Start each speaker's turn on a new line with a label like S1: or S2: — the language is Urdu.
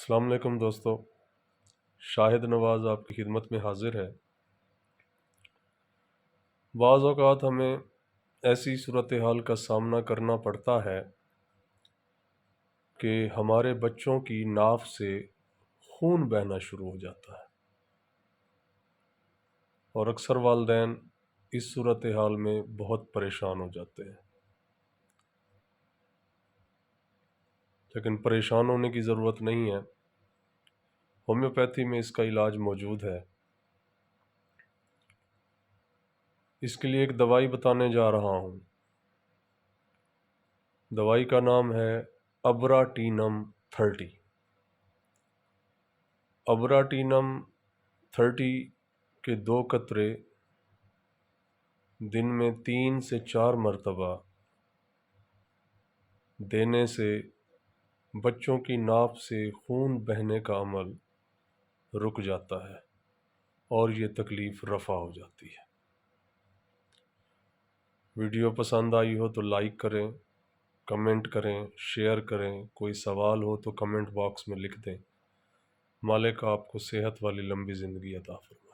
S1: السلام علیکم دوستو، شاہد نواز آپ کی خدمت میں حاضر ہے۔ بعض اوقات ہمیں ایسی صورتحال کا سامنا کرنا پڑتا ہے کہ ہمارے بچوں کی ناف سے خون بہنا شروع ہو جاتا ہے، اور اکثر والدین اس صورتحال میں بہت پریشان ہو جاتے ہیں۔ لیکن پریشان ہونے کی ضرورت نہیں ہے، ہومیوپیتھی میں اس کا علاج موجود ہے۔ اس کے لیے ایک دوائی بتانے جا رہا ہوں۔ دوائی کا نام ہے ابراٹینم 30۔ ابراٹینم 30 کے 2 قطرے دن میں 3 سے 4 مرتبہ دینے سے بچوں کی ناف سے خون بہنے کا عمل رک جاتا ہے اور یہ تکلیف رفع ہو جاتی ہے۔ ویڈیو پسند آئی ہو تو لائک کریں، کمنٹ کریں، شیئر کریں۔ کوئی سوال ہو تو کمنٹ باکس میں لکھ دیں۔ مالک آپ کو صحت والی لمبی زندگی عطا فرمائے۔